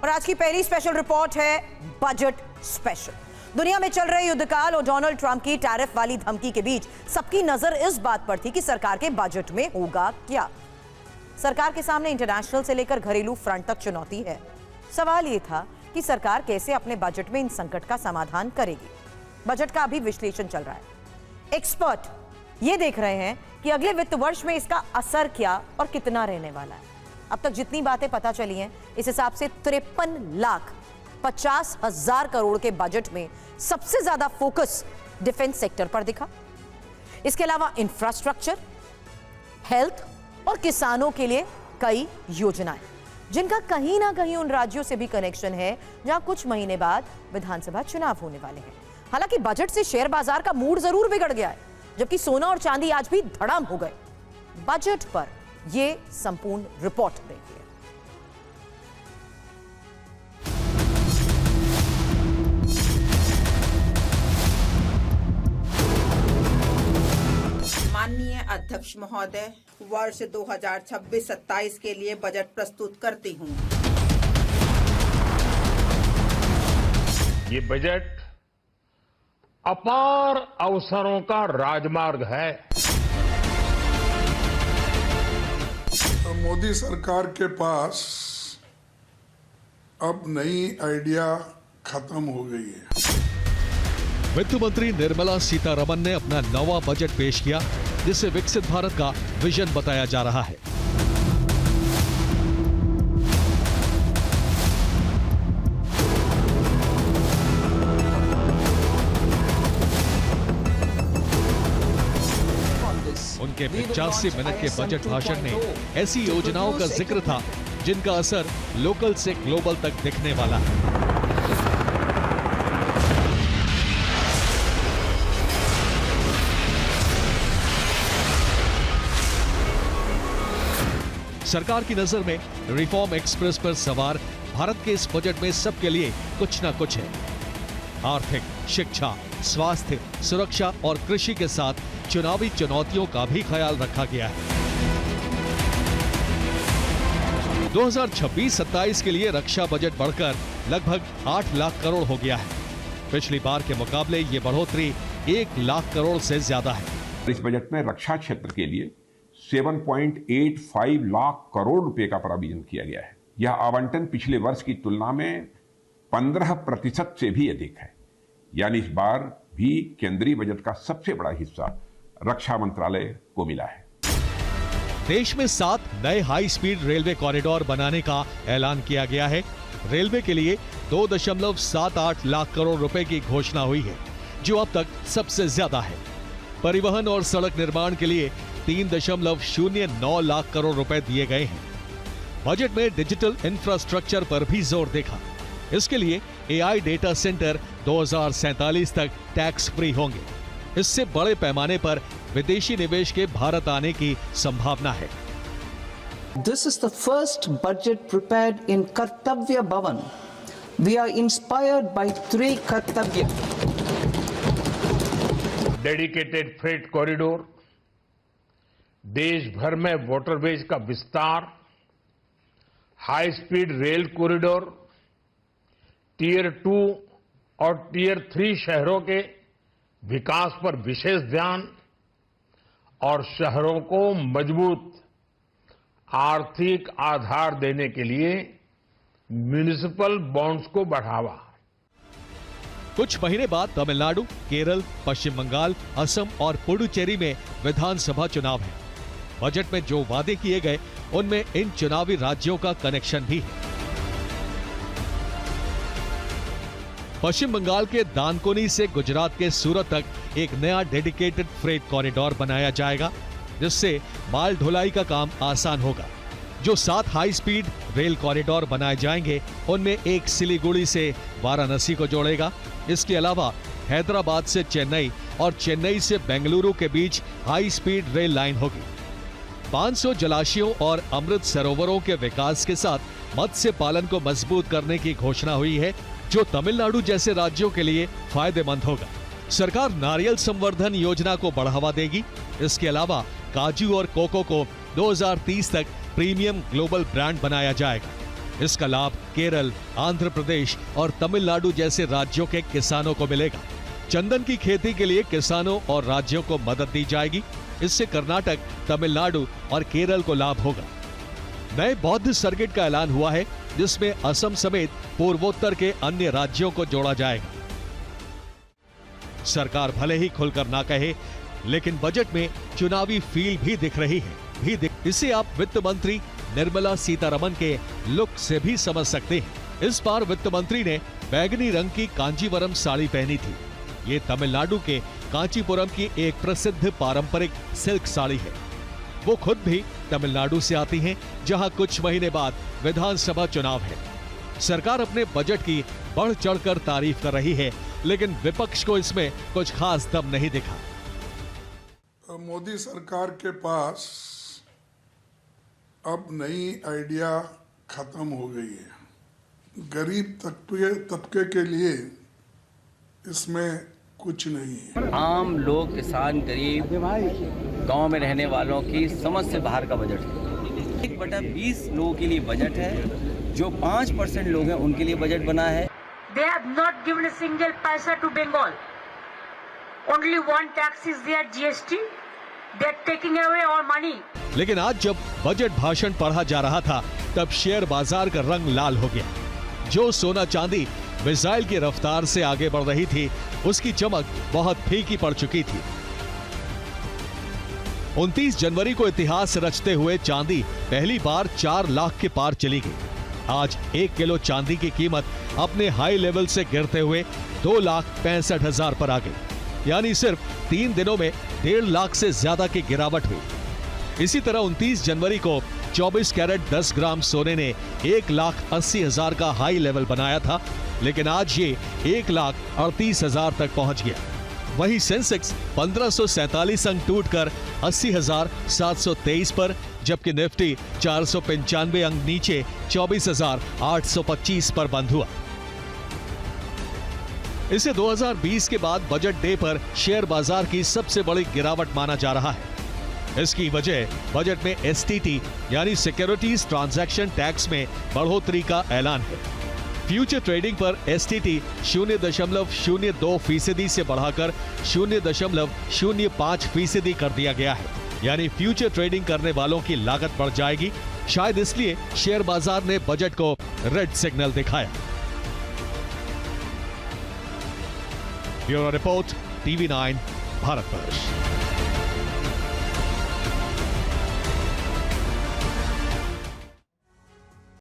और आज की पहली स्पेशल रिपोर्ट है बजट स्पेशल। दुनिया में चल रहे युद्धकाल और डोनाल्ड ट्रंप की टैरिफ वाली धमकी के बीच सबकी नजर इस बात पर थी कि सरकार के बजट में होगा क्या। सरकार के सामने इंटरनेशनल से लेकर घरेलू फ्रंट तक चुनौती है। सवाल यह था कि सरकार कैसे अपने बजट में इन संकट का समाधान करेगी। बजट का अभी विश्लेषण चल रहा है। एक्सपर्ट ये देख रहे हैं कि अगले वित्त वर्ष में इसका असर क्या और कितना रहने वाला है। अब तक जितनी बातें पता चली हैं, इस हिसाब से 53,50,000 करोड़ के बजट में सबसे ज्यादा फोकस डिफेंस सेक्टर पर दिखा। इसके अलावा इंफ्रास्ट्रक्चर, हेल्थ और किसानों के लिए कई योजनाएं, जिनका कहीं ना कहीं उन राज्यों से भी कनेक्शन है जहां कुछ महीने बाद विधानसभा चुनाव होने वाले हैं। हालांकि बजट से शेयर बाजार का मूड जरूर बिगड़ गया है, जबकि सोना और चांदी आज भी धड़ाम हो गए। बजट पर यह संपूर्ण रिपोर्ट देखिए। माननीय अध्यक्ष महोदय, वर्ष 2026-27 के लिए बजट प्रस्तुत करती हूँ। ये बजट अपार अवसरों का राजमार्ग है। मोदी सरकार के पास अब नई आइडिया खत्म हो गई है। वित्त मंत्री निर्मला सीतारमण ने अपना नवा बजट पेश किया, जिसे विकसित भारत का विजन बताया जा रहा है। उनके 85 मिनट के बजट भाषण में ऐसी योजनाओं का जिक्र था जिनका असर लोकल से ग्लोबल तक दिखने वाला है। सरकार की नजर में रिफॉर्म एक्सप्रेस पर सवार भारत के इस बजट में सबके लिए कुछ न कुछ है। आर्थिक, शिक्षा, स्वास्थ्य, सुरक्षा और कृषि के साथ चुनावी चुनौतियों का भी ख्याल रखा गया है। 2026-27 के लिए रक्षा बजट बढ़कर लगभग 8 लाख करोड़ हो गया है। पिछली बार के मुकाबले ये बढ़ोतरी 1 लाख करोड़ से ज्यादा है। इस बजट में रक्षा क्षेत्र के लिए 7.85 लाख करोड़ रुपए का प्रावधान किया गया है। यह आवंटन पिछले वर्ष की तुलना में 15% से भी अधिक है। यानी इस बार भी केंद्रीय बजट का सबसे बड़ा हिस्सा रक्षा मंत्रालय को मिला है। देश में 7 नए हाई स्पीड रेलवे कॉरिडोर बनाने का ऐलान किया गया है। रेलवे के लिए 2.78 लाख करोड़ रुपए की घोषणा हुई है, जो अब तक सबसे ज्यादा है। परिवहन और सड़क निर्माण के लिए 3.09 लाख करोड़ रुपए दिए गए हैं। बजट में डिजिटल इंफ्रास्ट्रक्चर पर भी जोर देखा। इसके लिए एआई डेटा सेंटर 2047 तक टैक्स फ्री होंगे। इससे बड़े पैमाने पर विदेशी निवेश के भारत आने की संभावना है। This is the first budget prepared in Kartavya Bhavan. We are inspired by 3 Kartavya. Dedicated freight corridor, देश भर में वाटरवेज का विस्तार, high speed rail corridor, tier 2 और टियर 3 शहरों के विकास पर विशेष ध्यान और शहरों को मजबूत आर्थिक आधार देने के लिए म्युनिसिपल बॉन्ड्स को बढ़ावा। कुछ महीने बाद तमिलनाडु, केरल, पश्चिम बंगाल, असम और पुडुचेरी में विधानसभा चुनाव है। बजट में जो वादे किए गए, उनमें इन चुनावी राज्यों का कनेक्शन भी है। पश्चिम बंगाल के दानकोनी से गुजरात के सूरत तक एक नया डेडिकेटेड फ्रेट कॉरिडोर बनाया जाएगा, जिससे माल ढुलाई का काम आसान होगा। जो 7 हाई स्पीड रेल कॉरिडोर बनाए जाएंगे, उनमें एक सिलीगुड़ी से वाराणसी को जोड़ेगा। इसके अलावा हैदराबाद से चेन्नई और चेन्नई से बेंगलुरु के बीच हाई स्पीड रेल लाइन होगी। 500 जलाशयों और अमृत सरोवरों के विकास के साथ मत्स्य पालन को मजबूत करने की घोषणा हुई है, जो तमिलनाडु जैसे राज्यों के लिए फायदेमंद होगा। सरकार नारियल संवर्धन योजना को बढ़ावा देगी। इसके अलावा काजू और कोको को 2030 तक प्रीमियम ग्लोबल ब्रांड बनाया जाएगा। इसका लाभ केरल, आंध्र प्रदेश और तमिलनाडु जैसे राज्यों के किसानों को मिलेगा। चंदन की खेती के लिए किसानों और राज्यों को मदद दी जाएगी। इससे कर्नाटक, तमिलनाडु और केरल को लाभ होगा। नए बौद्ध सर्किट का ऐलान हुआ है, जिसमें असम समेत पूर्वोत्तर के अन्य राज्यों को जोड़ा जाएगा। सरकार भले ही खुलकर ना कहे, लेकिन बजट में चुनावी फील भी दिख रही है। इसे आप वित्त मंत्री निर्मला सीतारमण के लुक से भी समझ सकते हैं। इस बार वित्त मंत्री ने बैगनी रंग की कांजीवरम साड़ी पहनी थी। ये तमिलनाडु के कांचीपुरम की एक प्रसिद्ध पारंपरिक सिल्क साड़ी है। वो खुद भी तमिलनाडु से आती हैं, जहां कुछ महीने बाद विधानसभा चुनाव है। सरकार अपने बजट की बढ़ चढ़कर तारीफ कर रही है, लेकिन विपक्ष को इसमें कुछ खास दम नहीं दिखा। मोदी सरकार के पास अब नई आइडिया खत्म हो गई है। गरीब तबके के लिए इसमें कुछ नहीं है। आम लोग, किसान, गरीब, गांव में रहने वालों की समझ से बाहर का बजट है। 1/20 लोगों के लिए बजट है। जो 5% लोग हैं उनके लिए बजट बना है। They have not given a single paisa to Bengal. Only one tax is there, GST. They are taking away our money. लेकिन आज जब बजट भाषण पढ़ा जा रहा था, तब शेयर बाजार का रंग लाल हो गया। जो सोना चांदी मिसाइल की रफ्तार से आगे बढ़ रही थी, उसकी चमक बहुत फीकी पड़ चुकी थी। 29 जनवरी को इतिहास रचते हुए चांदी पहली बार 4 लाख के पार चली गई। आज 1 किलो चांदी की कीमत अपने हाई लेवल से गिरते हुए 2,65,000 पर आ गई। यानी सिर्फ 3 दिनों में 1.5 लाख से ज्यादा की गिरावट हुई। इसी तरह 29 जनवरी को 24 कैरेट 10 ग्राम सोने ने 1,80,000 का हाई लेवल बनाया था, लेकिन आज ये 1,38,000 तक पहुंच गया। वहीं सेंसेक्स 1547 अंक टूटकर 80,723 पर, जबकि निफ्टी 495 अंक नीचे 24,825 पर बंद हुआ। इसे 2020 के बाद बजट डे पर शेयर बाजार की सबसे बड़ी गिरावट माना जा रहा है। इसकी वजह बजट में एसटीटी यानी सिक्योरिटीज ट्रांजैक्शन टैक्स में बढ़ोतरी का ऐलान है। फ्यूचर ट्रेडिंग पर एसटीटी 0.02% से बढ़ाकर 0.05% कर दिया गया है। यानी फ्यूचर ट्रेडिंग करने वालों की लागत बढ़ जाएगी। शायद इसलिए शेयर बाजार ने बजट को रेड सिग्नल दिखाया। Bureau report, TV9 Bharatvarsh.